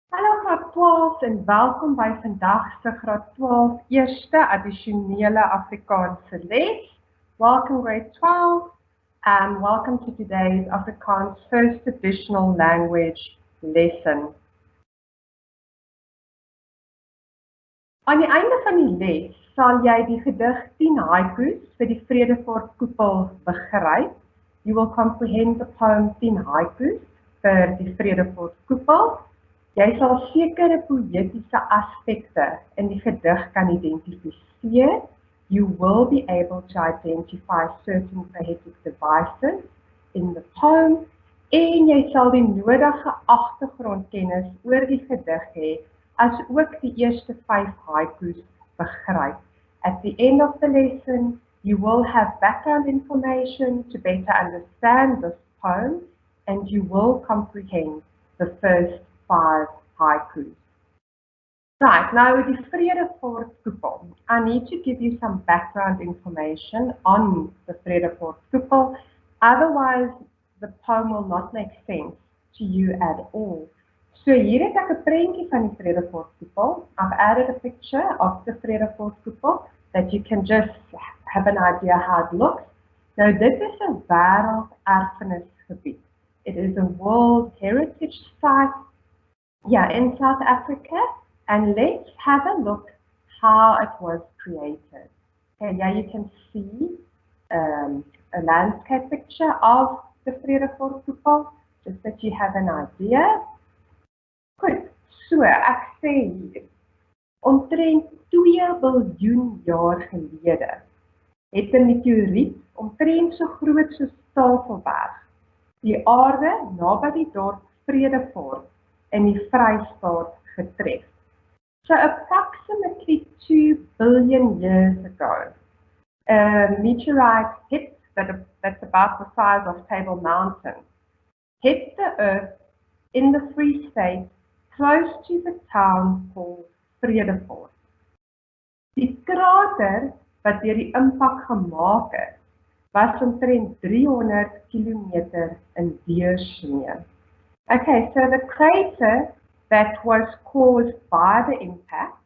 Hallo graad 12 en welkom by vandag se graad 12 eerste addisionele Afrikaanse les. Welcome grade 12 and welcome to today's Afrikaans first additional language lesson. Aan die einde van die les sal jy die gedig 10 Haikoes vir die Vredefortkoepel begryp. You will comprehend the poem 10 Haikoes vir die Vredefortkoepel. Jy sal sekere poëtiese aspekte in die gedig kan identifiseer. You will be able to identify certain poetic devices in the poem en jy sal die nodige agtergrondkennis oor die gedig hê as ook die eerste 5 haikoes begryp. At the end of the lesson, you will have background information to better understand this poem and you will comprehend the first 5 haikoes. Right, now with the Vredefortkoepel, I need to give you some background information on the Vredefortkoepel, otherwise the poem will not make sense to you at all. So hier het ek 'n prentjie van die Vredefortkoepel. I've added a picture of the Vredefortkoepel that you can just have an idea how it looks. Now dit is 'n wêrelderfenisgebied. It is a World Heritage Site in South Africa, and let's have a look how it was created. Okay, yeah, you can see a landscape picture of the Vredefortkoepel, just that you have an idea. Goed, so ek sê hier, omtrent 2 biljoen jaar gelede het 'n meteoriet omtrent so groot soos Tafelberg die aarde naby die dorp Vredefort in die Vrystaat getref. So approximately 2 billion years ago, a meteorite hit that's about the size of Table Mountain, hit the Earth in the Free State close to the town called Vredefort. Die krater wat deur die impak gemaak het, was omtrent 300 kilometer in deursnee. Okay, so the crater that was caused by the impact,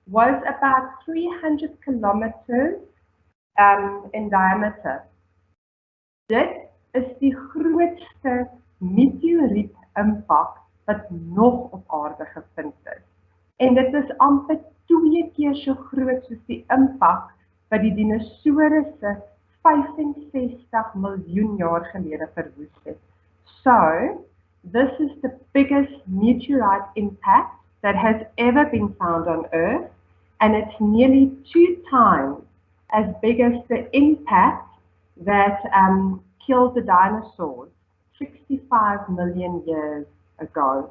was about 300 kilometers in diameter. Dit is die grootste meteoriet impak wat nog op aarde gevind is. En dit is amper 2 keer so groot soos die impak wat die dinosourusse 65 miljoen jaar gelede verwoes het. So, this is the biggest meteorite impact that has ever been found on Earth, and it's nearly 2 times as big as the impact that killed the dinosaurs 65 million years ago.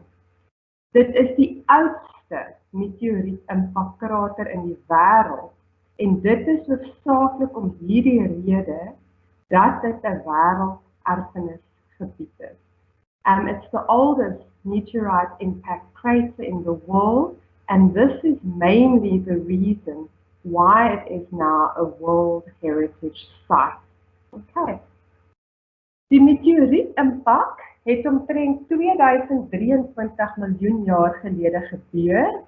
Dit is die oudste meteoriet impakkrater in die wêreld, en dit is hoofsaaklik om hierdie rede dat dit 'n wêrelderfenisgebied is. It's the oldest meteorite impact crater in the world, and this is mainly the reason why it is now a World Heritage Site. Okay. Die meteoriet impak het omtrent 2023 miljoen jaar gelede gebeur,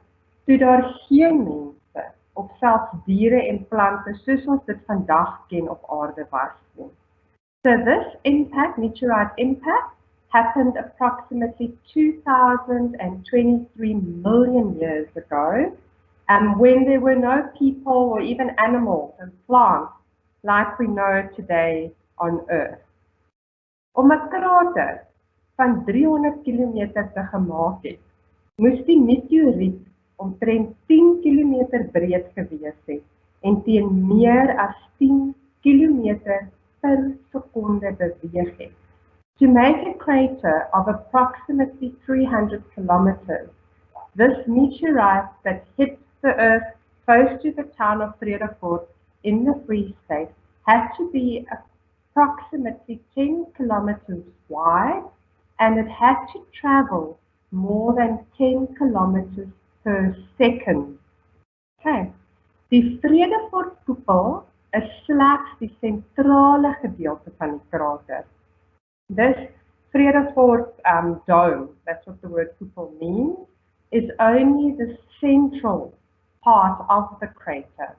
toe daar geen mense of selfs diere en plante soos ons dit vandag ken op aarde was nie. So this impact, meteorite impact, happened approximately 2023 million years ago, when there were no people or even animals and plants like we know today on Earth. Om 'n krater van 300 kilometer te gemaak het, moes die meteoriet omtrent 10 kilometer breed gewees het en teen meer as 10 kilometer per sekonde beweeg het. To make a crater of approximately 300 kilometers, this meteorite that hit the Earth close to the town of Vredefort in the Free State had to be approximately 10 kilometers wide, and it had to travel more than 10 kilometers per second. Okay. Die Vredefortkoepel is slegs die sentrale gedeelte van die krater. This Vredefort dome, that's what the word koepel means, is only the central part of the crater.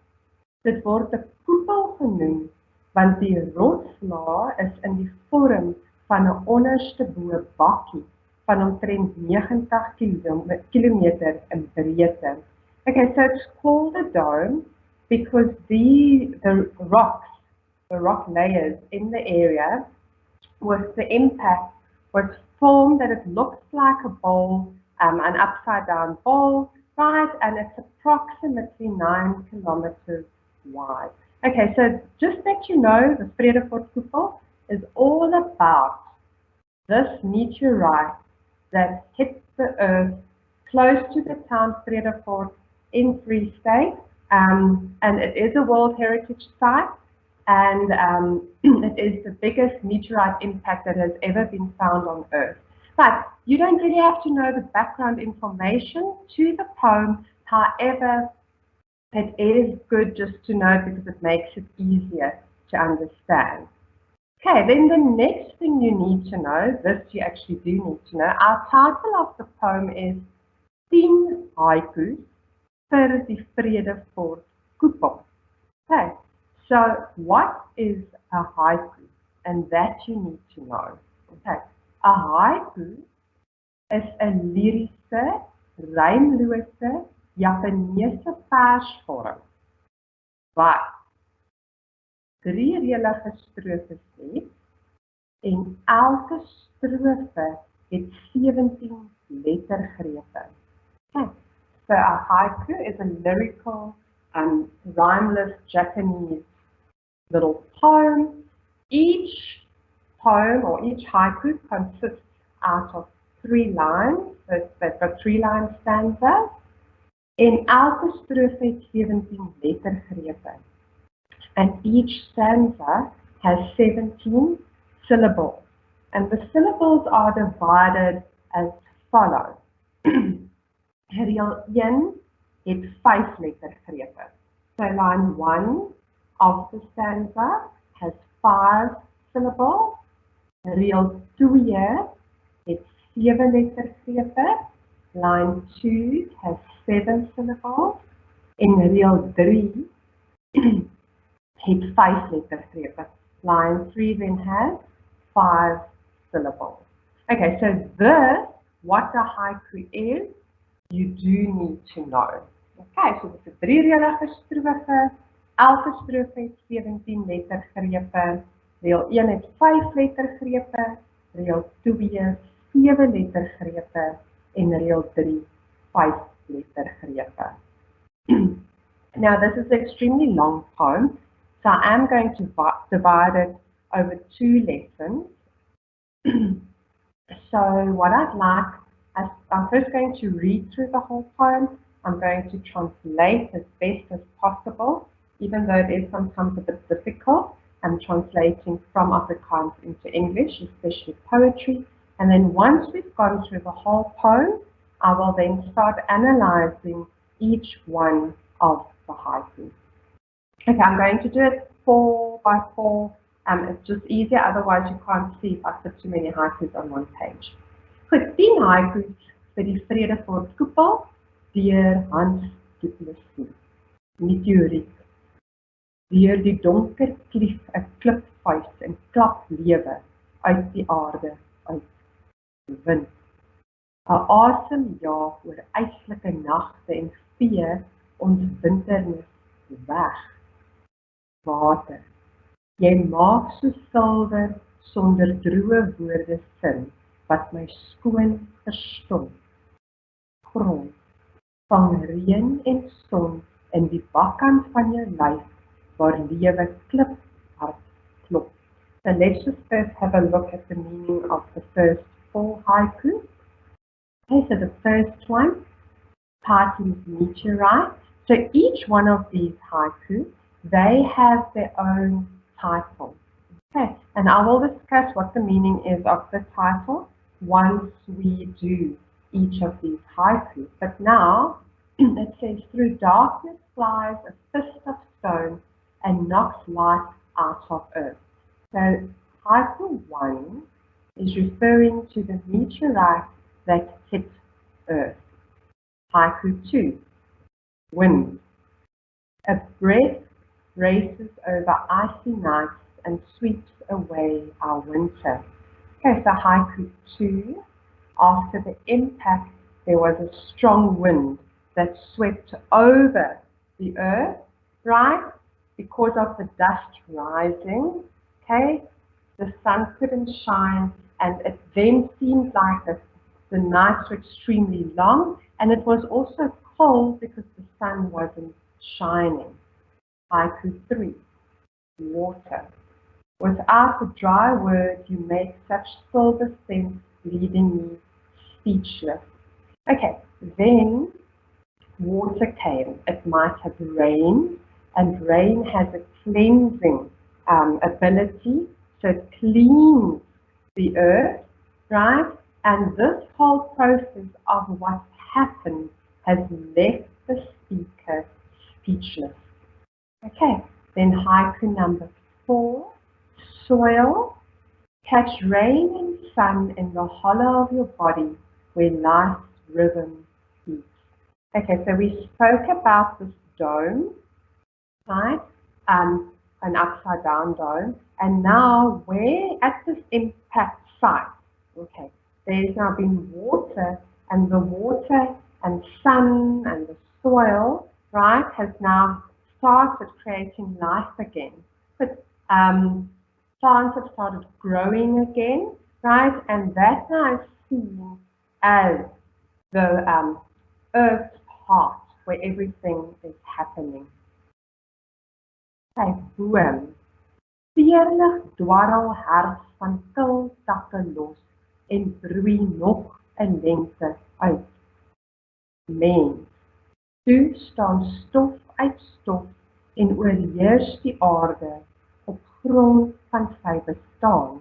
Dit word 'n koepel genoem want die rotslaag is in die vorm van 'n onderste bo bakkie van omtrent 90 kilometer in breedte. Okay, so it's called a dome because the rock layers in the area with the impact was formed that it looks like a bowl, an upside down bowl, right? And it's approximately 9 kilometers wide. Okay, so just that you know, the Vredefortkoepel is all about this meteorite that hit the earth close to the town Vredefort in Free State, and it is a World Heritage Site, and it is the biggest meteorite impact that has ever been found on Earth. But you don't really have to know the background information to the poem, however, it is good just to know because it makes it easier to understand. Okay, then the next thing you need to know, this you actually do need to know, our title of the poem is Tien Haikoes vir die Vredefortkoepel. Okay, so what is a haiku? And that you need to know. Okay, a haiku is 'n liriese, rymlose, Japaneese versvorm wat 3 reëlige strofes het en elke strofe het 17 lettergrepe. Okay. So a haiku is a lyrical rhymeless Japanese little poem. Each poem or each haiku consists out of 3 lines. So they've got 3-line stanzas. En elke strofe het 17 lettergrepe. And each stanza has 17 syllables. And the syllables are divided as follows. Reël 1 het 5 lettergrepe. So line 1 of the stanza has 5 syllables. Reël 2 het 7 lettergrepe. Line 2 has 7 syllables. En reël 3 het 5 lettergrepe. Line 3 then has 5 syllables. Okay, so this, what a haiku is, you do need to know. Okay, so dit is 'n 3-reëlige strofe. Elke strofe het 17 lettergrepe. Reël 1 het 5 lettergrepe. Reël 2 7 lettergrepe. En reël 3 5 lettergrepe. Now this is an extremely long poem, so I am going to divide it over 2 lessons. So what I'd like, I'm first going to read through the whole poem. I'm going to translate as best as possible, even though it is sometimes a bit difficult. I'm translating from Afrikaans into English, especially poetry. And then once we've gone through the whole poem, I will then start analyzing each one of the haikus. Okay, I'm going to do it 4 by 4. It's just easier, otherwise you can't see if I put too many haikus on one page. Goed, 10 haikus vir die Vredefortkoepel deur Plessis. Meteoriet. Deur die donker klief 'n klipvuis en klap lewe uit die aarde uit. Wind. 'n Asem jaag oor yslike nagte en vee ons winternis weg. Water. Jy maak so silwer sonder droë woorde sin wat my skoon verstom. Grond. Vang reën en son in die bakkant van jou lyf waar lewe klip hard klop. So let's just first have a look at the meaning of the first 4 haikus. Okay, so the first one, title is meteorite. So each one of these haikus, they have their own title. Okay, and I will discuss what the meaning is of the title once we do each of these haikus. But now, it says, through darkness flies a fist of stone and knocks light out of earth. So haiku 1 is referring to the meteorite that hit Earth. Haiku 2, wind. A breath races over icy nights and sweeps away our winter. Okay, so haiku 2, after the impact, there was a strong wind that swept over the earth, right? Because of the dust rising, okay, the sun couldn't shine, and it then seemed like the nights were extremely long, and it was also cold because the sun wasn't shining. Haiku 3, water. Without a dry word, you make such silver sense, leaving me speechless. Okay, then water came. It might have rained, and rain has a cleansing ability, so it cleans the earth, right? And this whole process of what happened has left the speaker speechless. Okay, then haiku number 4, soil. Catch rain and sun in the hollow of your body where life's rhythm beats. Okay, so we spoke about this dome, right? An upside down dome. And now where at this impact site, okay, there's now been water, and the water and sun and the soil, right, has now started creating life again. But plants have started growing again, right? And that now is seen as the earth's heart, where everything is happening. Sy boom. Veerlig dwarrel herfs van kil takke los en broei nog 'n lente uit. Mens, toe staan stof uit stof en oorheers die aarde op grond van sy bestaan.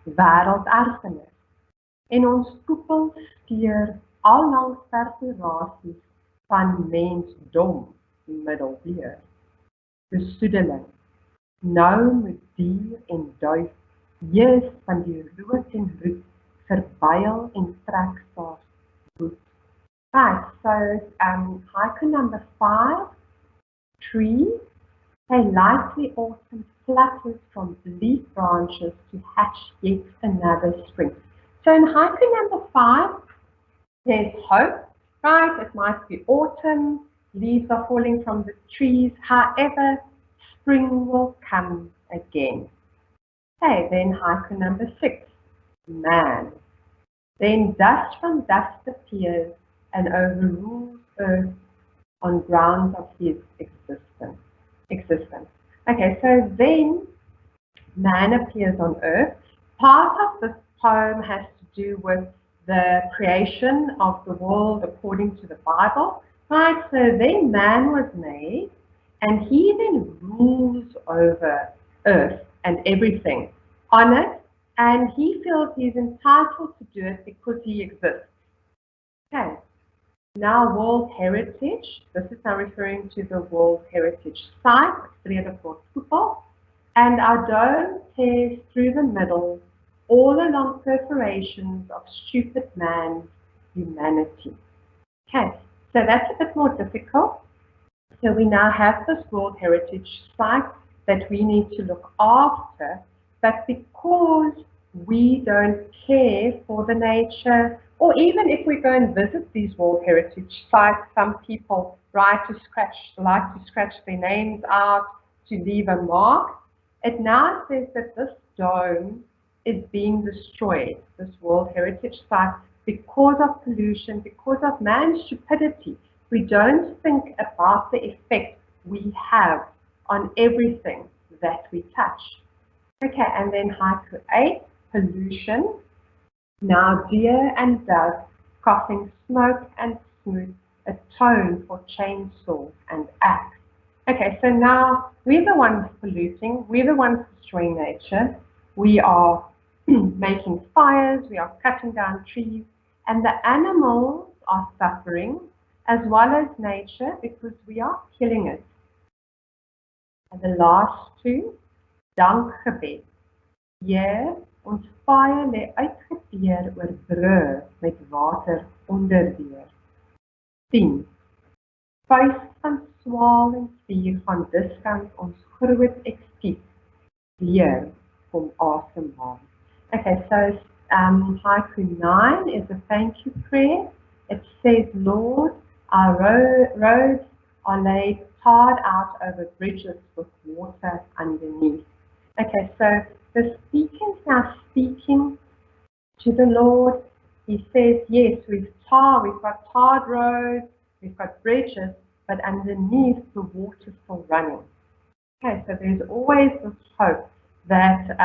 Wêrelderfenis. En ons koepel skeur allangs perforasies van mensdom middeldeur. Besoedeling. Nou moet dier en duif heers van die rook en roet verbuil en trekstaars boet. Right, so haiku number 5, tree. A lightly autumn flutters from leaf branches to hatch yet another spring. So in haiku number 5, there's hope, right? It might be autumn, leaves are falling from the trees, however, spring will come again. Okay, then haiku number 6, man. Then dust from dust appears and overrules earth on grounds of his existence. Okay, so then man appears on earth. Part of this poem has to do with the creation of the world according to the Bible, right? So then man was made, and he then rules over earth and everything on it, and he feels he's entitled to do it because he exists. Okay. Now World Heritage, this is now referring to the World Heritage Site, Vredefortkoepel, and our dome tears through the middle, all along perforations of stupid man's humanity. Okay, so that's a bit more difficult. So we now have this World Heritage Site that we need to look after, but because we don't care for the nature, or even if we go and visit these World Heritage Sites, some people like to scratch their names out to leave a mark. It now says that this dome is being destroyed, this World Heritage Site, because of pollution, because of man's stupidity. We don't think about the effect we have on everything that we touch. Okay, and then haiku 8, pollution. Now deer and dove, coughing smoke and smoot, atone for chainsaw and axe. Okay, so now we're the ones polluting, we're the ones destroying nature. We are making fires, we are cutting down trees, and the animals are suffering as well as nature because we are killing it. And the last two, dankgebed. Here, Ons paaie lê uitgeteer oor brûe met water onderdeur. 10. Vuis van swaal en vuur van diskant ons groot ekskiet weer kom asemhaal. Okay, so haiku 9 is a thank you prayer. It says, Lord, our roads are laid tarred out over bridges with water underneath. Okay, so the speaker is now speaking to the Lord. He says, yes, we've got tarred roads, we've got bridges, but underneath the water's still running. Okay, so there's always this hope that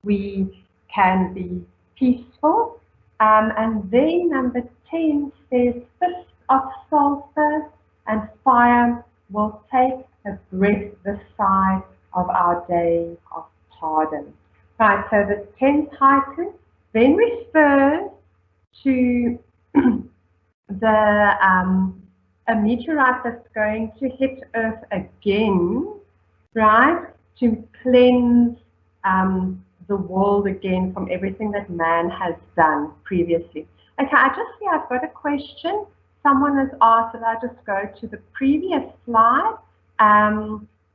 we can be peaceful. And then number 10 says, fist of sulfur and fire will take a breath this side of our day of pardon. Right, so the 10th haiku then refers to a meteorite that's going to hit Earth again, right, to cleanse the world again from everything that man has done previously. Okay, I just see I've got a question. Someone has asked that I just go to the previous slide.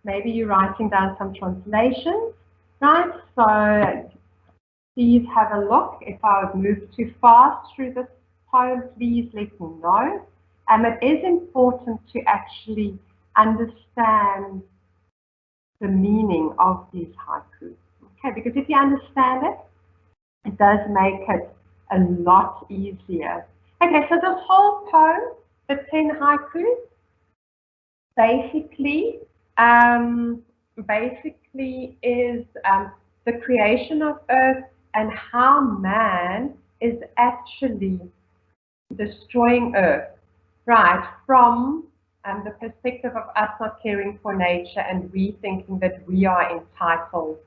Maybe you're writing down some translations, right? So please have a look. If I would move too fast through this poem, please let me know. It is important to actually understand the meaning of these haikus. Okay, because if you understand it, it does make it a lot easier. Okay, so this whole poem, the 10 haikus, basically is the creation of Earth and how man is actually destroying Earth, right, from the perspective of us not caring for nature and we thinking that we are entitled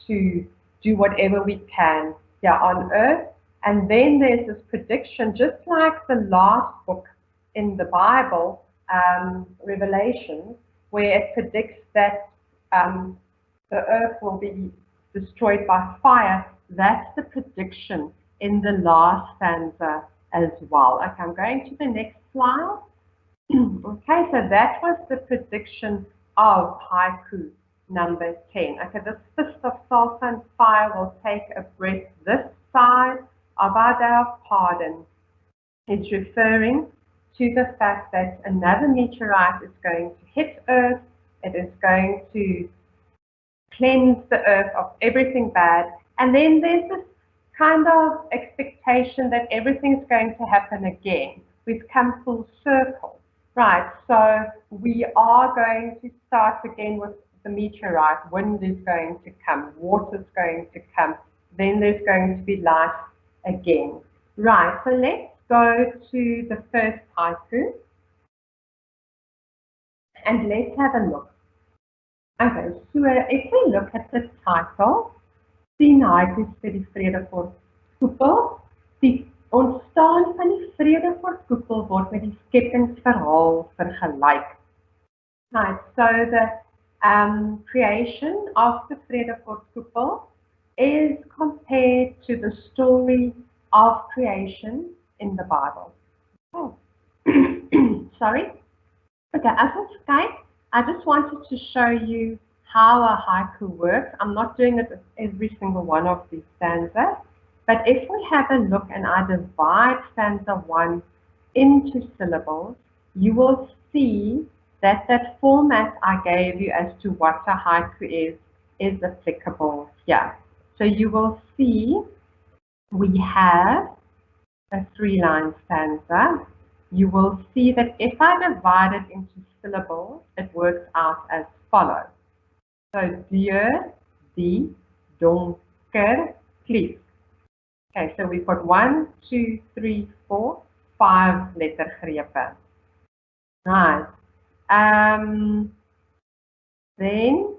to do whatever we can here on Earth. And then there's this prediction, just like the last book in the Bible, Revelation, where it predicts that the Earth will be destroyed by fire. That's the prediction in the last stanza as well. Okay, I'm going to the next slide. Okay, so that was the prediction of haiku number 10. Okay, this fist of sulfur and fire will take a breath this side of our day of pardon. It's referring to the fact that another meteorite is going to hit Earth. It is going to cleanse the Earth of everything bad. And then there's this kind of expectation that everything's going to happen again. We've come full circle. Right, so we are going to start again with the meteorite. Wind is going to come, water's going to come, then there's going to be life again. Right, so let's go to the first haiku and let's have a look. Okay, so if we look at the title, Tien Haikoes vir die Vredefortkoepel, die ontstaan van die Vredefortkoepel word met die skepingsverhaal vergelyk. Right, so the creation of the Vredefortkoepel is compared to the story of creation in the Bible. Oh. Sorry. Okay, as I say, I just wanted to show you how a haiku works. I'm not doing it with every single one of these stanzas, but if we have a look and I divide stanza 1 into syllables, you will see that that format I gave you as to what a haiku is applicable here. So you will see we have a 3-line stanza. You will see that if I divide it into syllables, it works out as follows. So deur, die, donker, klief. Okay, so we've got 1, 2, 3, 4, 5 lettergrepe. Right. Then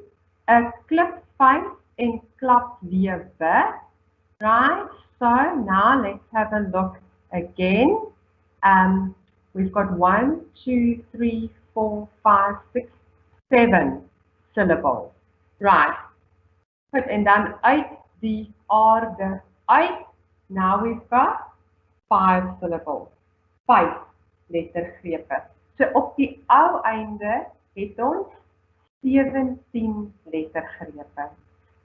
'n klipvuis en klaplewe. Right. So now let's have a look again. We've got 1, 2, 3, 4, 5, 6, 7 syllables. Right. Goed, en dan uit die aarde uit. Now we've got 5 syllables, 5 lettergrepe. So op die ou einde het ons 17 lettergrepe.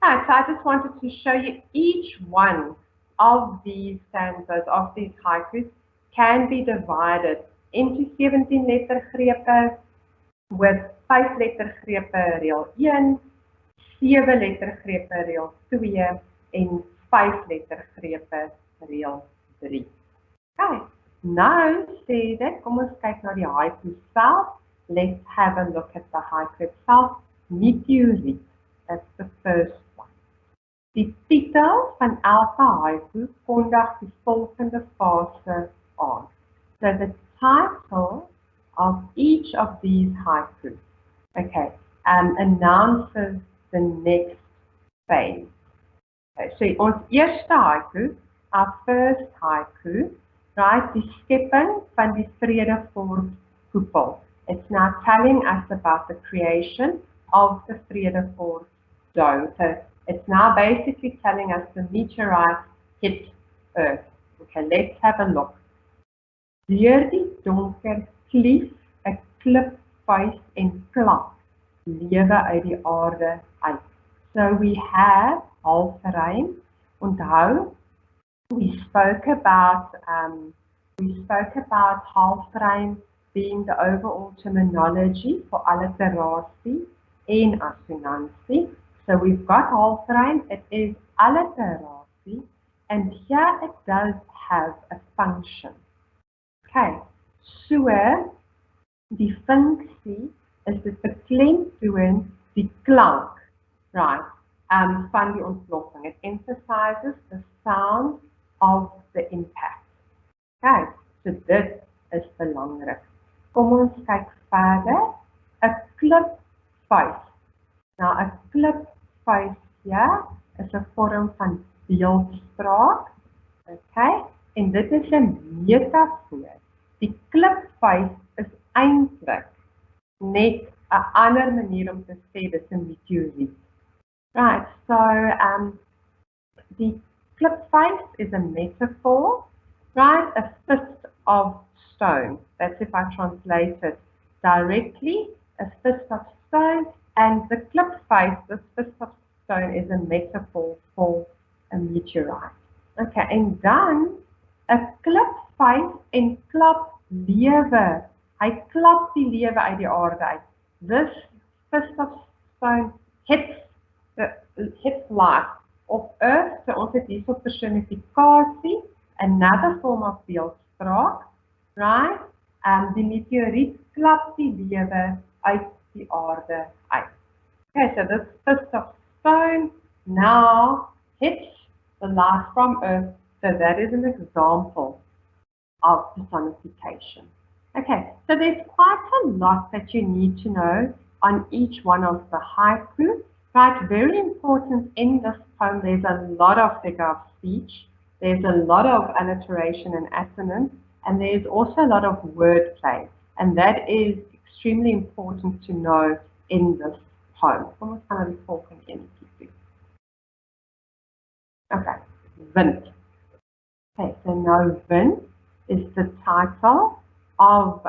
Right, so I just wanted to show you each one of these stanzas, of these haikus, can be divided into 17 lettergrepe with 5 lettergrepe reël 1, 7 lettergrepe reël 2 en 5 lettergrepe reël 3. Okay, nou sê dit, kom ons kyk na die haiku self. Let's have a look at the haiku itself. Meteoriet, that's the first one. Die titel van elke haiku kondig die volgende fase aan. So the title of each of these haikus, okay, announces the next phase. Okay, so ons eerste haiku, our first haiku, right, die skepping van die Vredefortkoepel. It's now telling us about the creation of the Vredefortkoepel. So it's now basically telling us the meteorite hit Earth. Okay, let's have a look. Deur die donker klief 'n klipvuis en klap lewe uit die aarde uit. So we have halfrein. Onthou, we spoke about halfrein being the overall terminology for alliterasie en assonansie. So we've got halfrein, it is alliterasie, and here it does have a function. Okay, so die funksie is dit beklemtoon die klank, right, van die ontploffing. It emphasizes the sound of the impact. Okay, so dit is belangrik. Kom ons kyk verder. 'n klipvuis. Nou 'n klipvuis ja, is 'n vorm van beeldspraak. Okay, en dit is 'n metafoor. Die klipvuis is eintlik net 'n ander manier om te sê dit is 'n meteoriet. Right, so die klipvuis is a metaphor, right? A fist of stone. That's if I translate it directly, a fist of stone, and the klipvuis, this fist of stone, is a metaphor for a meteorite. Okay, en dan 'n klipvuis en klap lewe. Hy klap die lewe uit die aarde uit. This fist of stone hits life of earth. So ons het hierso personifikasie, another form of beeldspraak, right? Die meteoriet klap die lewe uit die aarde uit. Okay, so this fist of stone now hits the life from earth. So that is an example of personification. Okay, so there's quite a lot that you need to know on each one of the haiku. Right, very important in this poem, there's a lot of figure of speech, there's a lot of alliteration and assonance, and there's also a lot of wordplay, and that is extremely important to know in this poem. Kom ons gaan na die volgende enetjie toe. Okay, wind. Okay, so now wind is the title of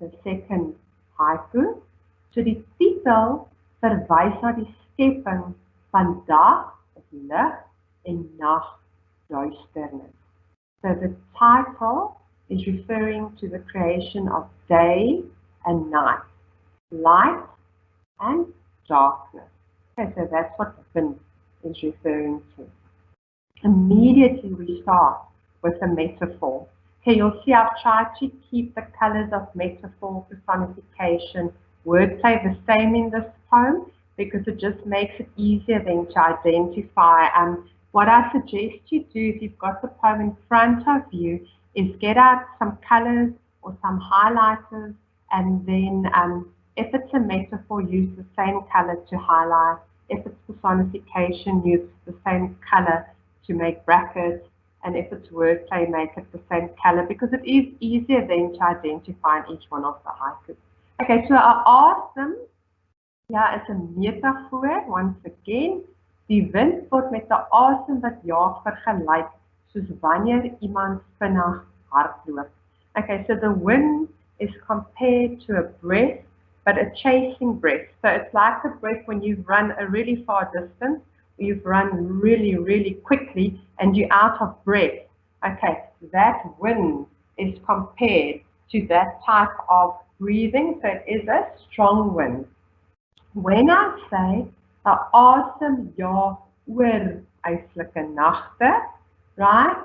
the second haiku. So die titel verwys na die skepping van dag of lig en nag duisternis. So the title is referring to the creation of day and night, light and darkness. Okay, so that's what wind is referring to. Immediately we start with a metaphor. Okay, you'll see I've tried to keep the colors of metaphor, personification, wordplay the same in this poem because it just makes it easier then to identify. What I suggest you do if you've got the poem in front of you is get out some colors or some highlighters, and then if it's a metaphor, use the same color to highlight. If it's personification, use the same color to make brackets, and if it's wordplay, make it the same color because it is easier then to identify in each one of the haikus. Okay, so I asked them, yeah, it's a metaphor once again. Die wind word met 'n asem wat jaag vergelyk, soos wanneer iemand vinnig hardloop. Okay, so the wind is compared to a breath, but a chasing breath. So it's like a breath when you've run a really far distance, you've run really, really quickly, and you're out of breath. Okay, that wind is compared to that type of breathing, so it is a strong wind. When I say the asem jaag oor eislike nagte, right?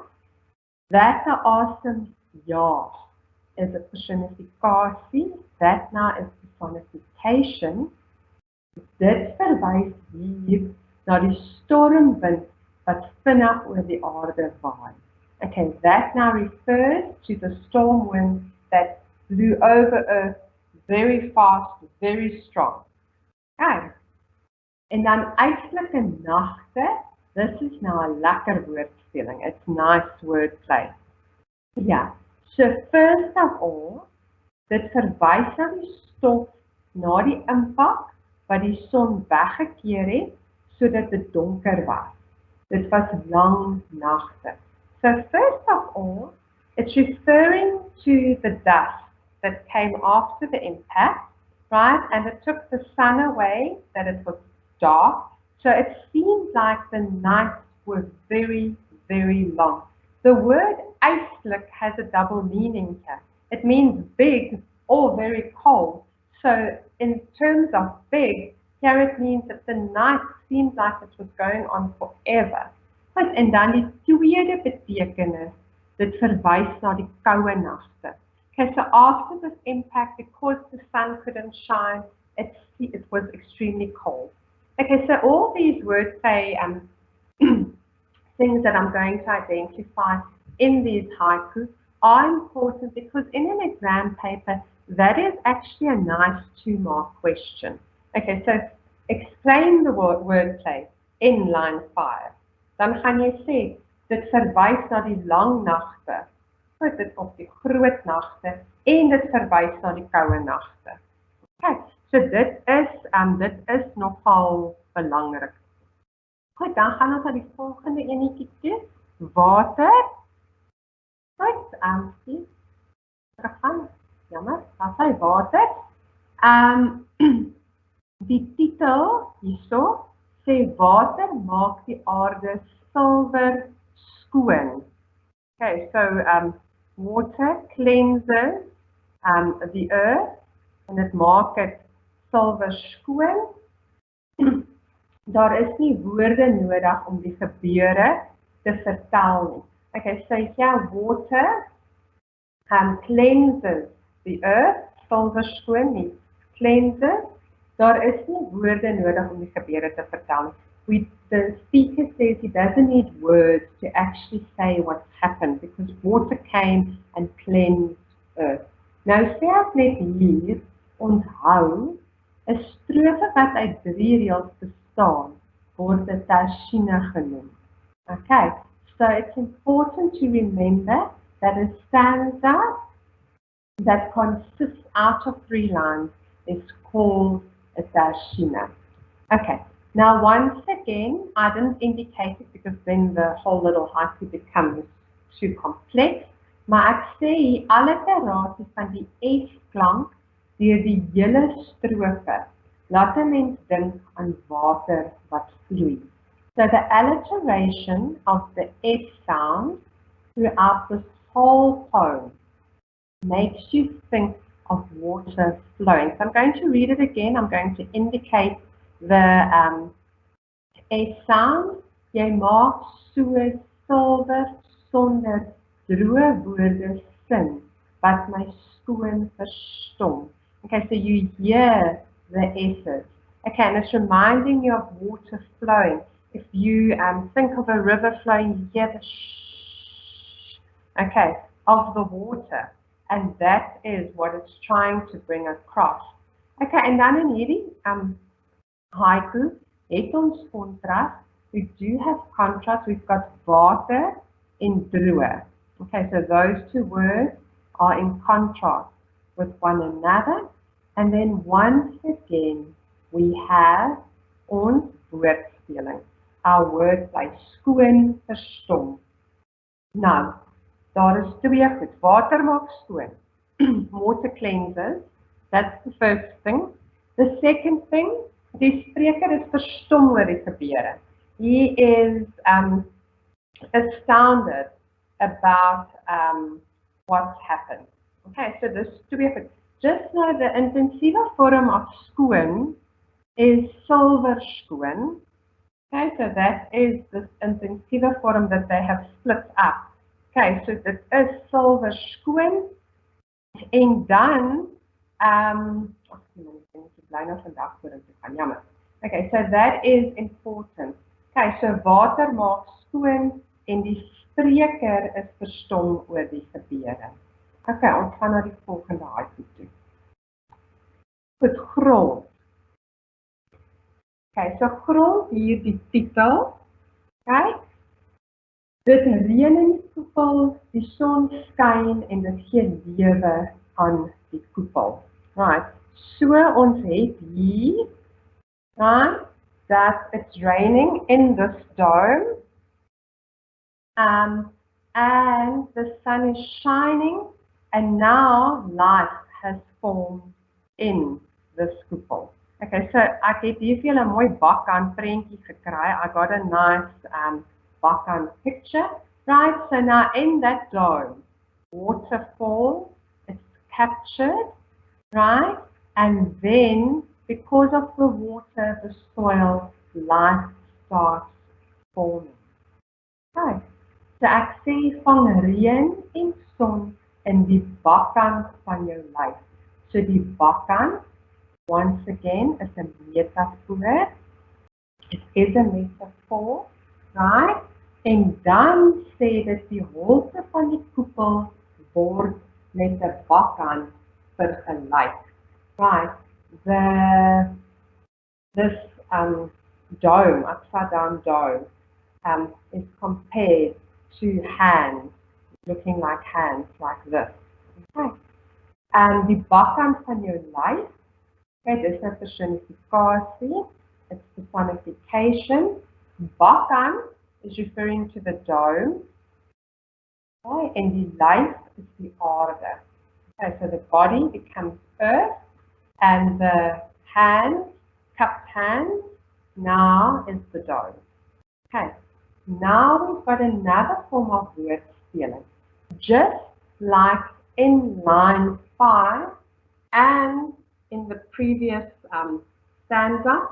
That the asem jaag is a personifikasie, that now is personification. Dit verwys hier na die stormwind wat vinnig oor die aarde waai. Okay, that now refers to the storm wind that blew over Earth very fast, very strong. Okay. En dan eislike nagte, this is now a lekker woordspeling. It's nice wordplay. Ja, so first of all, dit verwys na die stof na die impak wat die son weggekeer het, sodat dit donker was. Dit was lang nagte. So first of all, it's referring to the dust that came after the impact, right? And it took the sun away, that it was dark. So it seems like the nights were very, very long. The word ijslik has a double meaning here. It means big or very cold. So in terms of big, here it means that the night seems like it was going on forever. En dan die tweede betekenis, dit verwys na die koue nagte. Okay, so after this impact, because the sun couldn't shine, it was extremely cold. Okay, so all these words say things that I'm going to identify in these haiku are important because in an exam paper, that is actually a nice 2-mark question. Okay, so explain the wordplay in line 5. Dan gaan jy sê, dit verwys na die lang nagte, dit op die groot nagte, en dit verwys na die koue nagte. Okay, so dit is nogal belangrik. Goed, dan gaan ons na die volgende enetjie toe. Water. Goed, teruggaan. Jammer, daar sê water. Die titel hierso sê water maak die aarde silwer skoon. Okay, so water cleanses the earth en dit maak dit silwer skoon. Daar is nie woorde nodig om die gebeure te vertel nie. Okay, so yeah, water cleanses the earth, silwer skoon nie, cleanses. Daar is nie woorde nodig om die gebeure te vertel nie. The speaker says he doesn't need words to actually say what's happened because water came and cleansed earth. Nou sê ek net hier, onthou, 'n strofe wat uit 3 reëls bestaan, word 'n tersiene genoem. Okay, so it's important to remember that a stanza that consists out of 3 lines is called a tersiene. Okay, now once again, I didn't indicate it because then the whole little haiku becomes too complex. Maar ek sê hier alliterasie van die S-klank deur die hele strofe laat 'n mens dink aan water wat vloei. So the alliteration of the S sound throughout this whole poem makes you think of water flowing. So I'm going to read it again. I'm going to indicate the S sound. Jy maak so silwer sonder droë woorde sin wat my skoon verstom. Okay, so you hear the S's. Okay, and it's reminding you of water flowing. If you think of a river flowing, you hear the shh, okay, of the water. And that is what it's trying to bring across. Okay, and dan in hierdie haiku, het ons contrast. We do have contrast. We've got water en droë. Okay, so those 2 words are in contrast with one another. And then once again, we have ons woordspeling. our wordplay, skoon verstom. Nou, daar is twee goed. Water maak skoon. Water cleanses. That's the first thing. The second thing, die spreker is verstom oor die gebeure. He is astounded about what's happened. Okay, so this twee goed. Just know the intensieve vorm of skoon is silver skoon. Okay, so that is this intensieve form that they have split up. Okay, so dit is silver skoon. En dan, ek bly nou vandag voor te gaan, jammer. Okay, so that is important. Okay, so water maak skoon en die spreker is verstom oor die gebeure. Okay, ons gaan na die volgende haiku toe. Goed, grond. Okay, so grond hier die titel. Kyk. Dit reën in die koepel, die son skyn en dit gee lewe aan die koepel. Right. So ons het hier, right, that it's raining in this dome. And the sun is shining and now life has formed in this koepel. Okay, so ek het hier vir julle 'n mooi bakkan prentjie gekry. I got a nice bakkan picture. Right, so now in that dome, water falls, it's captured, right? And then, because of the water, the soil, life starts forming. Okay, so ek sê van reën en son in die bakkan van jou lyf. So die bakkan, once again, is 'n metafoor. It is a metaphor, right? En dan sê dit die holte van die koepel word met 'n bakkan vergelyk. Right? This dome, upside down dome, is compared to hands, looking like hands like this. Okay. And die bakkan van jou lyf, okay, dis 'n personifikasie, it's personification. Bakkan is referring to the dome, okay, and the life is the aarde. Okay, so the body becomes earth, and the hands, cupped hands, now is the dome. Okay, now we've got another form of woordspeling. Just like in line 5 and in the previous stanza,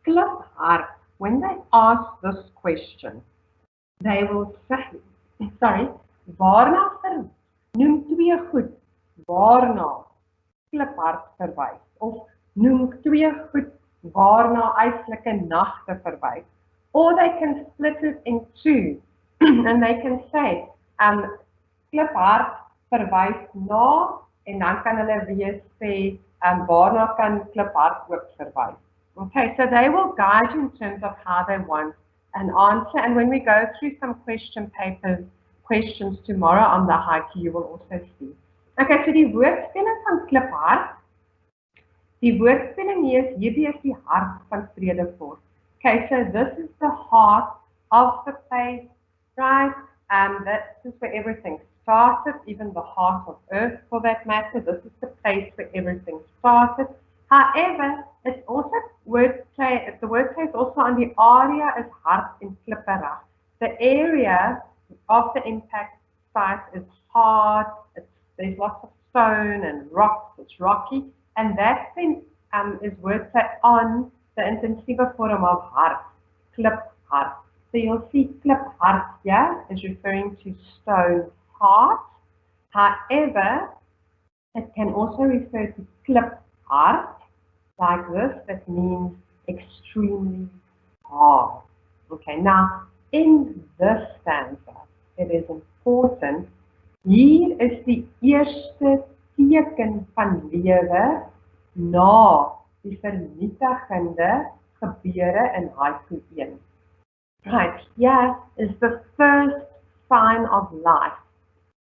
kliphard, when they ask this question, they will say, waarna noem twee goed, waarna kliphard verwys, of noem twee goed, waarna eislike nagte verwys. Or they can split it in two, and they can say, kliphard verwys na, en dan kan hulle weer sê, waarna kan kliphard ook verwys. Okay, so they will guide you in terms of how they want an answer. And when we go through some question papers, questions tomorrow on the haiku, you will also see. Okay, so die woordspeling van kliphard. Die woordspeling hier is die hart van Vredefort. Okay, so this is the heart of the place, right? This is where everything started, even the heart of earth for that matter. This is the place where everything started. However, it's also the wordplay is also on the area is hard in klipperig. The area of the impact site is hard, there's lots of stone and rocks, it's rocky, and that then is wordplay on the intensive form of hard, kliphard. So you'll see kliphard here is referring to stone hard. However, it can also refer to kliphard, like this, that means extremely hard. Okay, now in this stanza, it is important, hier is die eerste teken van lewe na die vernietigende gebeure in haiku 1. Right, here is the first sign of life,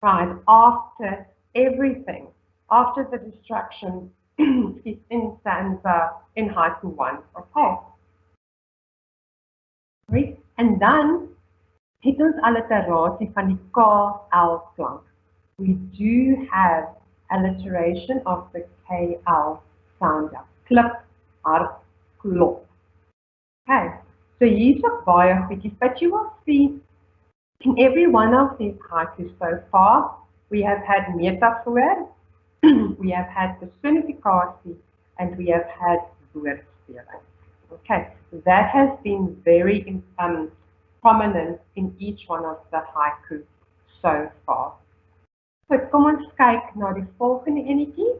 right, after everything, after the destruction in stanza in haiku 1. Okay. Right. En dan het ons alliterasie van die KL klank. We do have alliteration of the KL sound. Klip, hart, klop. Okay, so hier's ook baie goedjies, but you will see in every one of these haikus so far, we have had metafoor, we have had personificatie, and we have had woordspeling. Okay, that has been very prominent in each one of the haikus so far. So kom ons kyk na die volgende enetjie.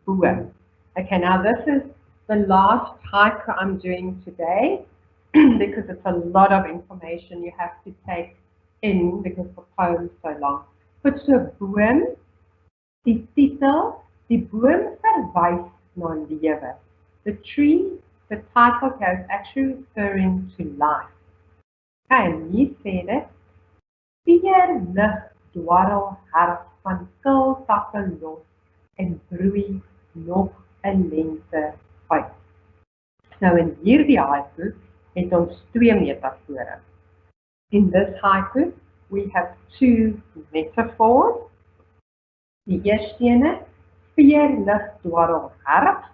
Boom. Okay, now this is the last haiku I'm doing today because it's a lot of information you have to take in because the poem's so long. But so boom, die titel, die boom verwys na lewe. The tree, the title here is actually referring to life. Okay, en hier sê dit, vier lig dwarrel herf van kil takke los en broei nog 'n lente uit. Nou in hierdie haiku het ons twee metafore. In this haiku, we have two metaphors. Die eerste ene, vier lig dwarrel herf.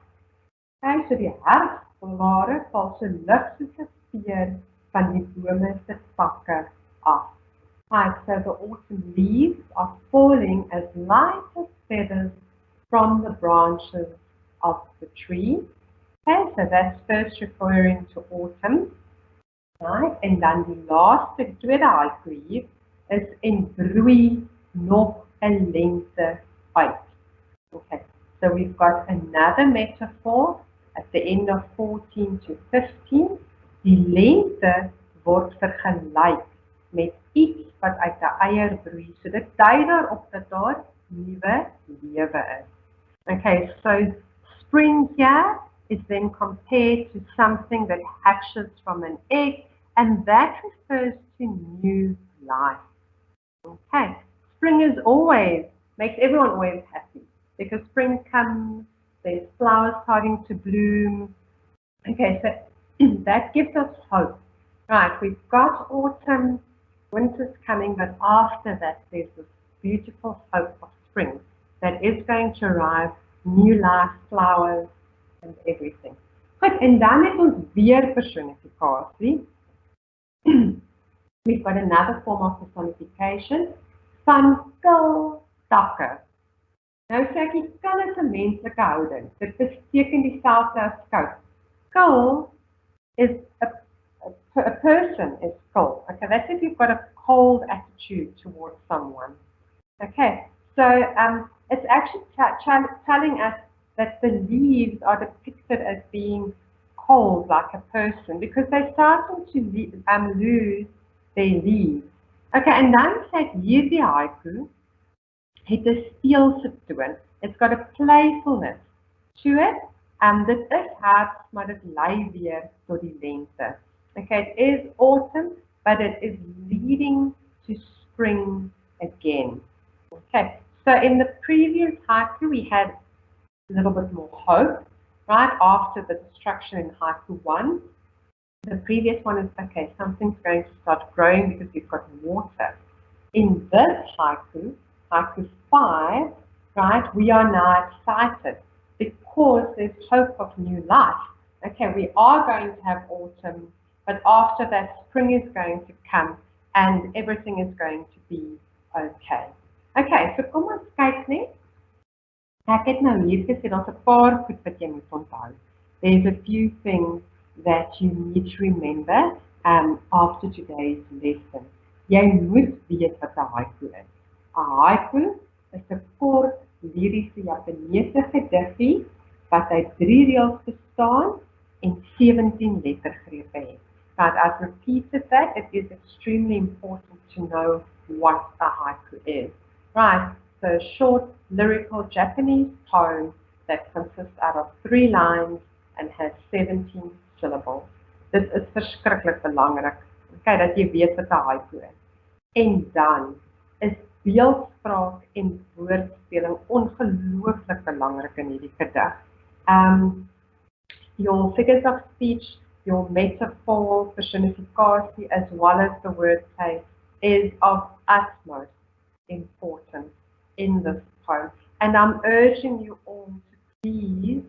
Okay, so die herfsblare val so lig soos 'n veer van die bome se takke af. Right, so the autumn leaves are falling as light as feathers from the branches of the tree. Okay, so that's first referring to autumn. Right, en dan die laaste tweede haiku hier is en broei nog 'n lente uit. Okay, so we've got another metaphor at the end of 14 to 15. Die lente word vergelyk met iets wat uit 'n eier broei. So dit dui daarop dat daar nuwe lewe is. Okay, so spring here is then compared to something that hatches from an egg, and that refers to new life. Okay, spring is always, makes everyone always happy, because spring comes, there's flowers starting to bloom. Okay, so that gives us hope. Right, we've got autumn, winter's coming, but after that there's this beautiful hope of spring that is going to arrive, new life, flowers, and everything. Goed, en dan het ons weer personifikasie. We've got another form of personification, van kil takke. Nou sê ek, die kil is 'n menslike houding. Dit beteken dieselfde as koud. Kil is a person is cold. Okay, that's if you've got a cold attitude towards someone. Okay, so it's actually telling us that the leaves are depicted as being cold like a person because they're starting to lose their leaves. Okay, and dan sê ek hierdie haiku het 'n speelse toon. It's got a playfulness to it. Dit is herfs, maar dit lei weer tot die lente. Okay, it is autumn, but it is leading to spring again. Okay, so in the previous haiku, we had a little bit more hope, right, after the destruction in haiku 1. The previous one is, okay, something's going to start growing because we've got water. In this haiku, haiku 5, right, we are now excited because there's hope of new life. Okay, we are going to have autumn, but after that, spring is going to come and everything is going to be okay. Okay, so kom ons kyk net. Ek het nou hier gesê, daar's 'n paar goed wat jy moet onthou. There's a few things that you need to remember after today's lesson. Jy moet weet wat 'n haiku is. 'n Haiku is 'n kort liriese Japaneese gediggie wat uit 3 reëls bestaan en 17 lettergrepe het. Now, I've repeated that. It is extremely important to know what a haiku is. Right, so a short lyrical Japanese poem that consists out of 3 lines and has 17 syllables. Dit is verskriklik belangrik. Okay, dat jy weet wat 'n haiku is. En dan is beeldspraak en woordspeling ongelooflik belangrik in hierdie gedig. Your figures of speech your metaphor, personificatie, as well as the wordplay is of utmost importance in this poem. And I'm urging you all to please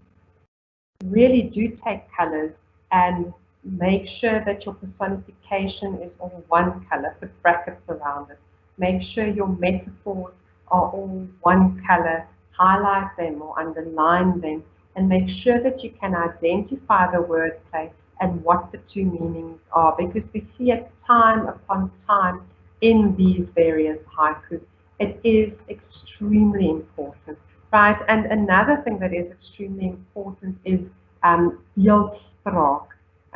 really do take colors and make sure that your personification is all one color, put brackets around it. Make sure your metaphors are all one color, highlight them or underline them, and make sure that you can identify the wordplay and what the two meanings are, because we see it time upon time in these various haikus. It is extremely important, right? And another thing that is extremely important is beeldspraak.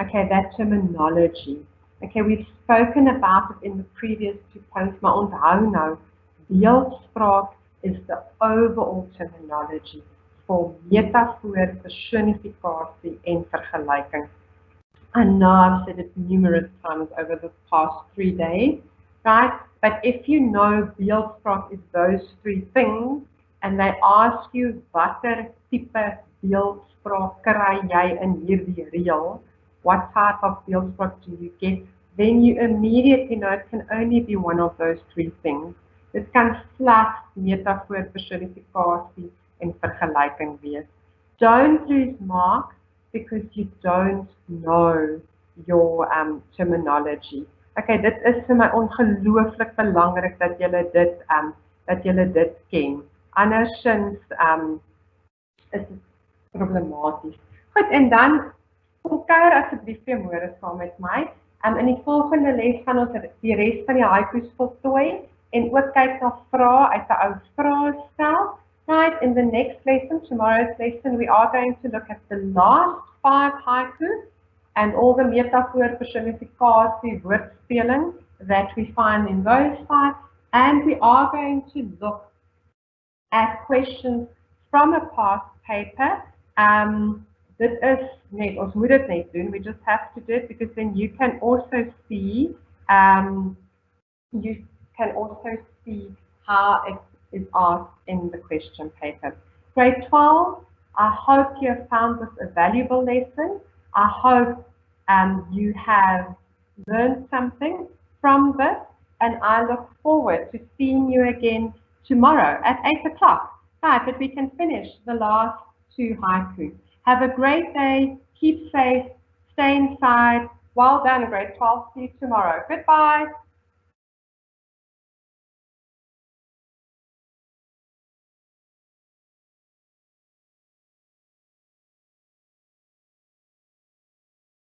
Okay, that terminology. Okay, we've spoken about it in the previous two poems, maar onthou nou, beeldspraak is the overall terminology for metafoor, personificatie en vergelijking. I know I've said it numerous times over the past 3 days, right? But if you know beeldspraak is those three things, and they ask you watter type beeldspraak kry jy in hierdie reel, what type of beeldspraak do you get, then you immediately know it can only be one of those three things. Dit kan slegs metafoor, personificatie en vergelijking wees. Don't lose marks because you don't know your terminology. Okay, dit is vir my ongelooflik belangrik dat julle dit ken. Andersins is dit problematies. Goed, en dan kom kuier asseblief weer môre saam met my. In die volgende les gaan ons die res van die haikoes voltooi en ook kyk na vrae uit 'n ou vraestel. Right, in the next lesson, tomorrow's lesson, we are going to look at the last 5 haikus and all the metafoor, personificatie, woordspeling that we find in those 5. And we are going to look at questions from a past paper. Dit is net, ons moet dit net doen, we just have to do it because then you can also see how it is asked in the question paper. Grade 12, I hope you have found this a valuable lesson. I hope you have learned something from this, and I look forward to seeing you again tomorrow at 8 o'clock, right, that we can finish the last 2 haikus. Have a great day, keep safe, stay inside. Well done, grade 12, see you tomorrow. Goodbye.